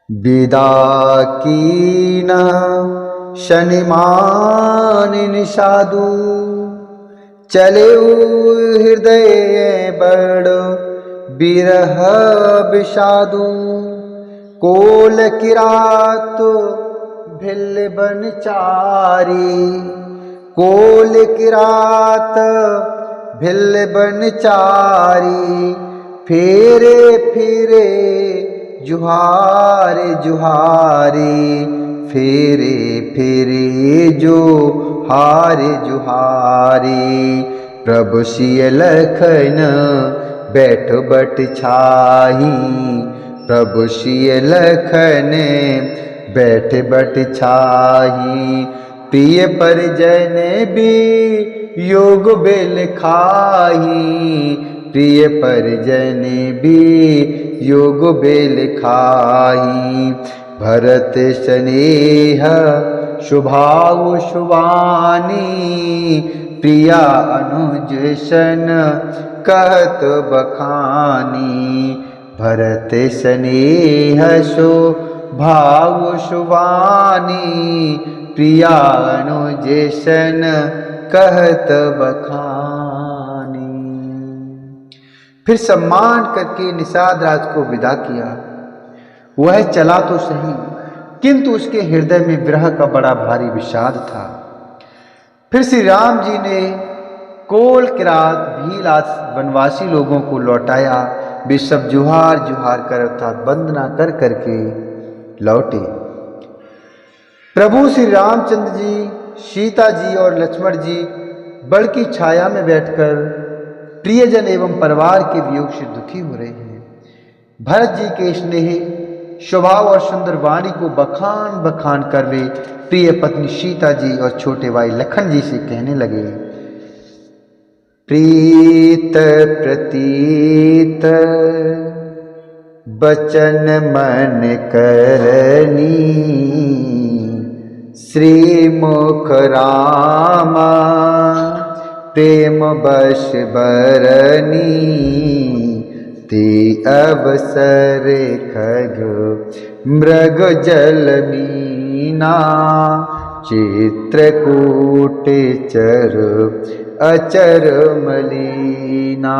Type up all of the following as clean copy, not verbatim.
विदा कीन शनिमानिन साधु, चले हृदय बड़ बिरह विषादु। कोल किरात भिल बन चारी, कोल किरात भिल बन चारी। फेरे फेरे जुहार जुहारी, फेरे फेरे जो हार जुहारी। प्रभु सिय लखन बैठ बट छाही, प्रभु सिय लखन बैठ बट छाही। प्रिय परिजन भी योग बेल खाही, प्रिय परिजन भी योग बेल खाही। भरत स्नेह शुभाव शुभानी, प्रिया अनुज सन कहत बखानी। भरत स्नेह शुभाव शुभानी, प्रिया अनुज सन कहत बखानी। फिर सम्मान करके निषाद राज को विदा किया। वह चला तो सही, किंतु उसके हृदय में विरह का बड़ा भारी विषाद था। फिर श्री राम जी ने कोल किरात भीलास वनवासी लोगों को लौटाया। वे सब जुहार जुहार कर अर्थात वंदना कर करके लौटे। प्रभु श्री रामचंद्र जी, सीता जी और लक्ष्मण जी बड़ की छाया में बैठकर प्रियजन एवं परिवार के वियोग से दुखी हो रहे हैं। भरत जी के स्नेह स्वभाव और सुंदर वाणी को बखान बखान कर वे प्रिय पत्नी सीता जी और छोटे भाई लखन जी से कहने लगे, प्रीत प्रतीत बचन मन करनी, श्री मुख रामा प्रेम बश बरनी। ते अवसर खग मृग जल मीना, चित्रकूट चर अचर मलीना।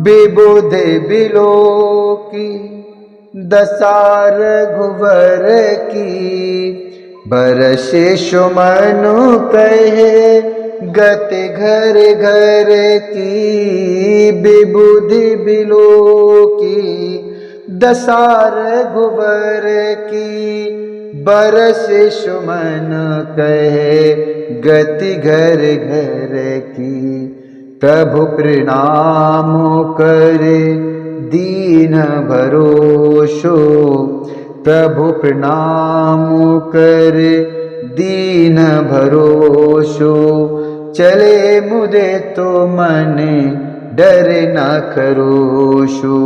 विबुध बिलोकी दसार घुवर की, बरसे सुमनु कहे गति घर घर की। विबुधि बिलोकी दसार घुवर की, बरस सुमन कहे गति घर घर की। प्रभु प्रणाम करे दीन भरोसो, प्रभु प्रणाम करे दीन भरोसो। चले मुदे तो मन डर न खरोशो,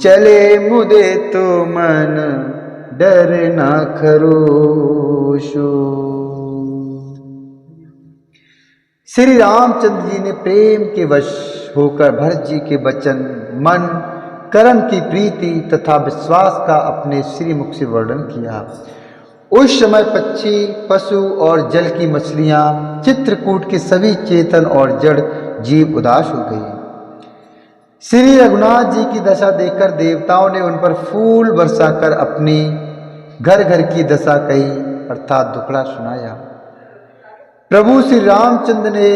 चले मुदे तो मन डर न खरोशो। श्री रामचंद्र जी ने प्रेम के वश होकर भरत जी के वचन, मन, कर्म की प्रीति तथा विश्वास का अपने श्री मुख से वर्णन किया। उस समय पक्षी, पशु और जल की मछलियां, चित्रकूट के सभी चेतन और जड़ जीव उदास हो गए। श्री रघुनाथ जी की दशा देखकर देवताओं ने उन पर फूल बरसाकर अपनी घर घर की दशा कही अर्थात दुखड़ा सुनाया। प्रभु श्री रामचंद्र ने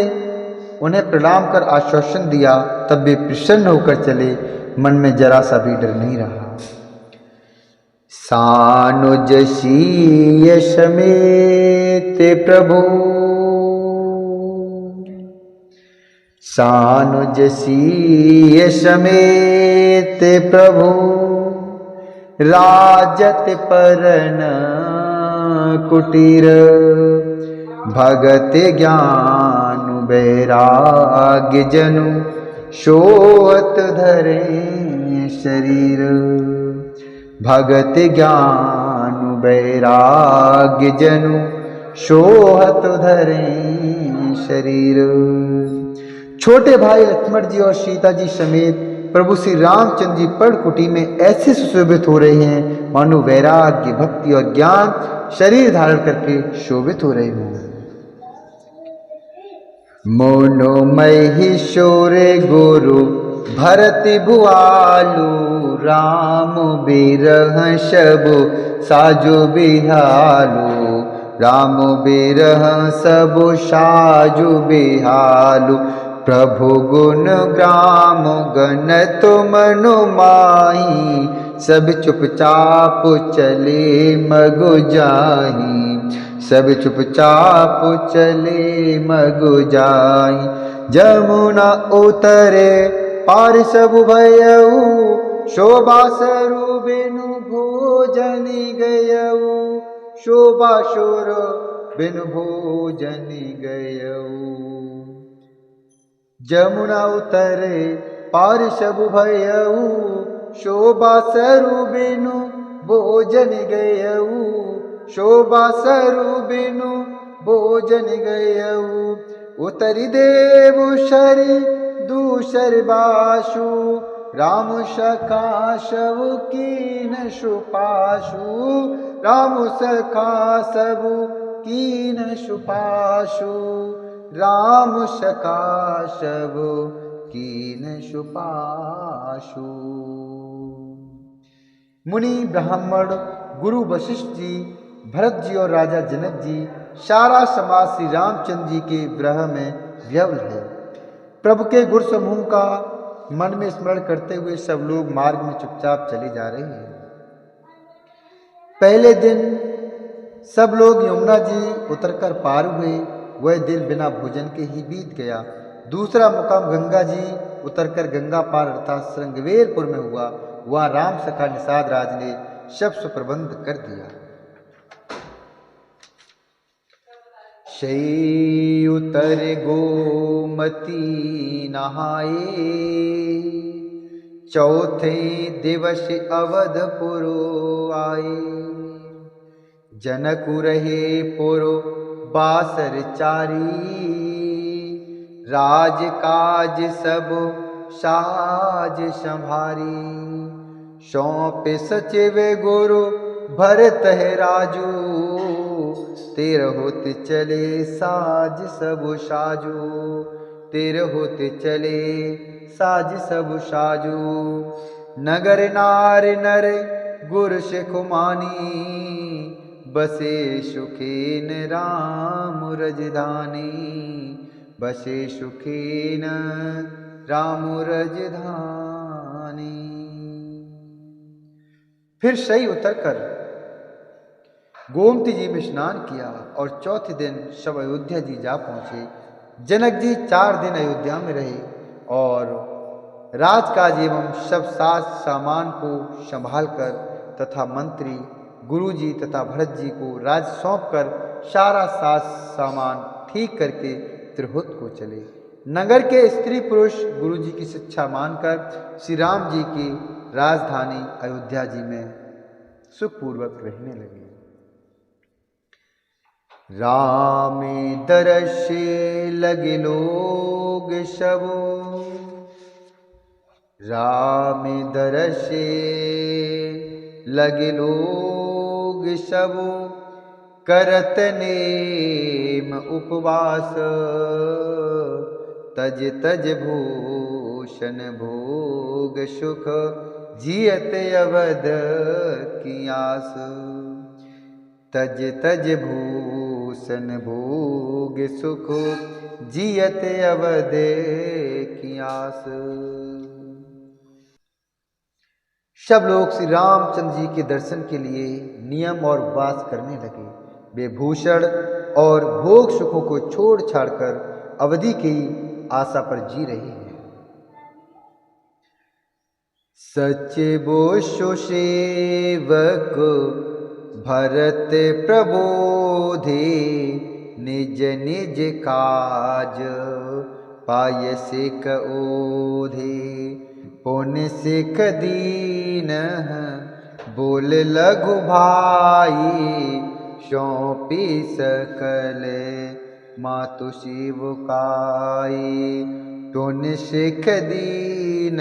उन्हें प्रणाम कर आश्वासन दिया। तब वे प्रसन्न होकर चले, मन में जरा सा भी डर नहीं रहा। सानुज सीय समेत प्रभु, सानुज सीय समेत प्रभु। राजत परन कुटीर, भगत ज्ञान वैराग्य जनु। सोहत धरे शरीर, भगत ज्ञान वैराग्य जनु। सोहत धरे शरीर। छोटे भाई लक्ष्मण जी और सीता जी समेत प्रभु श्री रामचंद्र जी पर्णकुटी में ऐसे सुशोभित हो रहे हैं मानो वैराग्य, भक्ति और ज्ञान शरीर धारण करके शोभित हो रहे हों। मोनोमहिषोरे गुरु भरति भुआलु, राम बिरह सबु साजु बिहालु, राम बिरह सबु साजु बिहालु, प्रभु गुण ग्राम गणत मनु माही, सब चुपचाप चले मगु जाही, सब चुपचाप चले मगु जाई। जमुना उतरे पार सब भयऊ, शोभा सरू बिनु भोजन गयऊ, शोभा शोर बिनु भोजन गयऊ। जमुना उतरे पार सब भयऊ, शोभा सरू बिनु भोजन गयऊ, शोभा सरू बिनु भोजन गयऊ। उतरी देव शरी दूसर बाशु, राम सखा सब कीन सुपाशु, राम सखा सब कीन सुपाशु, राम सखा सब कीन सुपाशु। मुनि ब्राह्मण गुरु वशिष्ठ जी, भरत जी और राजा जनक जी, सारा समाज श्री रामचंद्र जी के विरह में व्यग्र है। प्रभु के गुरु समूह का मन में स्मरण करते हुए सब लोग मार्ग में चुपचाप चले जा रहे हैं। पहले दिन सब लोग यमुना जी उतरकर पार हुए। वह दिन बिना भोजन के ही बीत गया। दूसरा मुकाम गंगा जी उतरकर गंगा पार अर्थात श्रृंगवेरपुर में हुआ। वहाँ राम सखा निषाद राज ने सब सुप्रबंध कर दिया। शई उतर गोमती नहाए, चौथे दिवस अवधपुर आए। जनकु रहे पुरो बासर चारी, राज काज सब साज संभारी। सौंप सचिव गुरु भरत है राजू, तेर होते चले साज सब साजू, तेर होते चले साज सब साजू। नगर नार नर गुर सुखमानी, बसे सुखेन राम रजधानी, बसे सुखेन राम रजधानी। फिर सही उतरकर गोमती जी में स्नान किया और चौथे दिन सब अयोध्या जी जा पहुँचे। जनक जी 4 दिन अयोध्या में रहे और राजकाज एवं सब साज सामान को संभालकर तथा मंत्री गुरु जी तथा भरत जी को राज सौंपकर सारा साज सामान ठीक करके तिरहुत को चले। नगर के स्त्री पुरुष गुरु जी की शिक्षा मानकर श्री राम जी की राजधानी अयोध्या जी में सुखपूर्वक रहने लगे। राम दर्शे लगे लोग सबो, राम दर्शे लगे लोग सबो, करत नेम उपवास। तज तज भूषण भोग सुख, जियत अवध की आस। तज तज भूषण भोग सुख, जियत अवध की आस। सब लोग श्री रामचंद्र जी के दर्शन के लिए नियम और उपवास करने लगे। वे भूषण और भोग सुखों को छोड़ छाड़कर अवधि की आशा पर जी रहे हैं। सचिबो सुसेवक भरत प्रबोधे, निज निज काज पाय सिख ओधे। पुण्य सिख दीन बोल लघु भाई, सौंपी सकल मातु शिव काई। पुण्य सिख दीन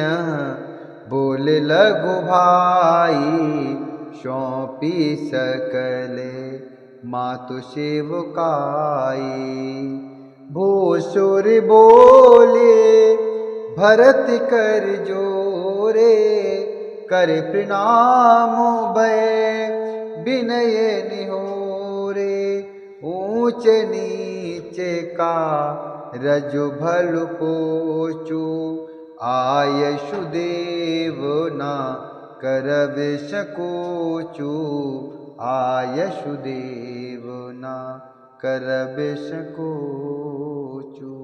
बोले लगो भाई सौंपी सकले मातु सेवकाई। भूसुर बोले भरत कर जोरे कर प्रणाम भय विनय निहोरे। ऊंच नीचे का रजु भल पोचू आयशुदेव ना करब सकोचू आयशुदेव ना करब सकोचू।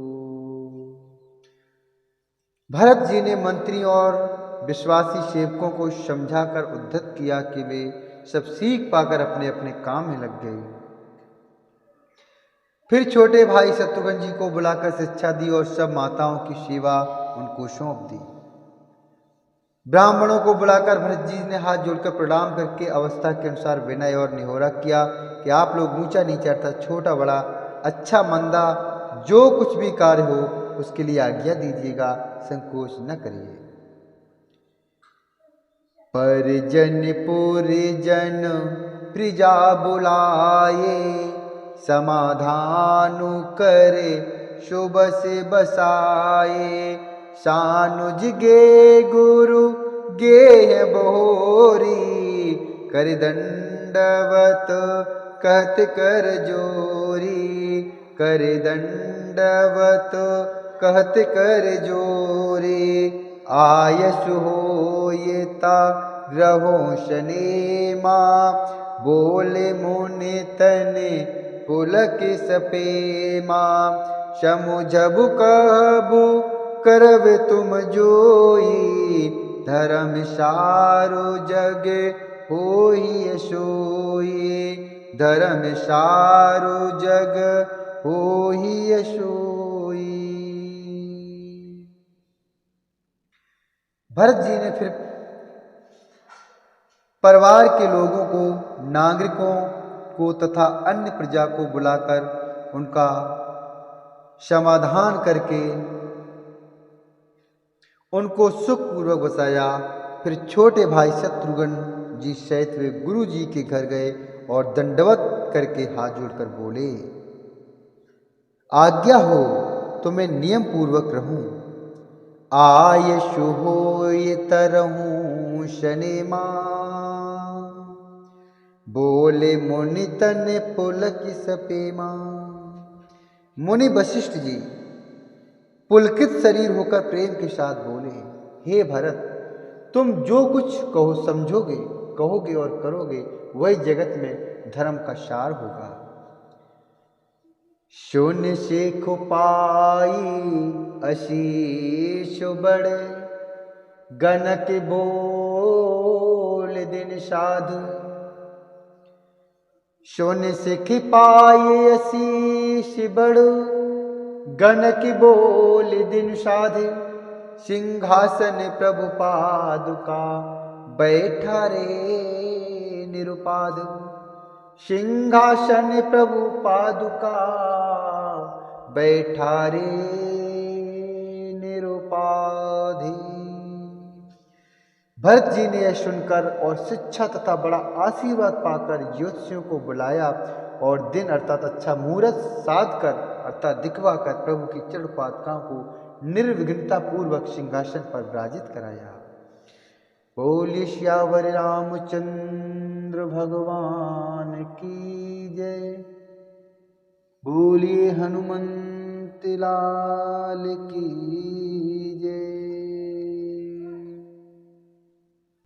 भरत जी ने मंत्रियों और विश्वासी सेवकों को समझाकर उद्धत किया कि वे सब सीख पाकर अपने अपने काम में लग गए। फिर छोटे भाई शत्रुघ्न जी को बुलाकर शिक्षा दी और सब माताओं की सेवा उनको सौंप दी। ब्राह्मणों को बुलाकर भरत जी ने हाथ जोड़कर प्रणाम करके अवस्था के अनुसार विनय और निहोरा किया कि आप लोग ऊंचा नीचा अर्थात छोटा बड़ा अच्छा मंदा जो कुछ भी कार्य हो उसके लिए आज्ञा दीजिएगा, संकोच न करिए। परिजन पुरिजन प्रजा बुलाए समाधानु करे शुभ से बसाए। सानुज गे गुरु गेह बोरी कर दंडवत कहत कर जोरी कर दंडवत कहत कर जोरी। आयसु होयता रहो शनेमा बोले मुनि तने पुलक सपेमा। समुझब कहबु करब तुम जोई धर्म सारो जग होई सोई धर्म सारो जग होई सोई। भरत जी ने फिर परिवार के लोगों को नागरिकों को तथा अन्य प्रजा को बुलाकर उनका समाधान करके उनको सुखपूर्वक बसाया। फिर छोटे भाई शत्रुघ्न जी सहित वे गुरु जी के घर गए और दंडवत करके हाथ जोड़कर बोले, आज्ञा हो तो मैं नियम पूर्वक रहूं। आयशु होय तरहूं शनेमा बोले मुनि तने पुलक सपेमा। मुनि वशिष्ठ जी पुलकित शरीर होकर प्रेम के साथ बोले, हे भरत तुम जो कुछ कहो समझोगे कहोगे और करोगे वही जगत में धर्म का सार होगा। शून्य से खुपाई आशीष बड़े गणक बोल दिन साधु। शून्य से खिपाई आशीष बड़ गणक बोल दिन साधे। सिंहासन प्रभु पादुका बैठा रे निरुपाद। सिंहासन प्रभु पादुका बैठा रे निरुपाधि। भरत जी ने यह सुनकर और शिक्षा तथा बड़ा आशीर्वाद पाकर ज्योतिषियों को बुलाया और दिन अर्थात अच्छा मुहूर्त साध कर अर्थात दिखवाकर प्रभु की चरण पादुकाओं को निर्विघ्नता पूर्वक सिंहासन पर विराजित कराया। बोलिए श्यावर रामचंद्र भगवान की जय। बोलिए हनुमंत लाल की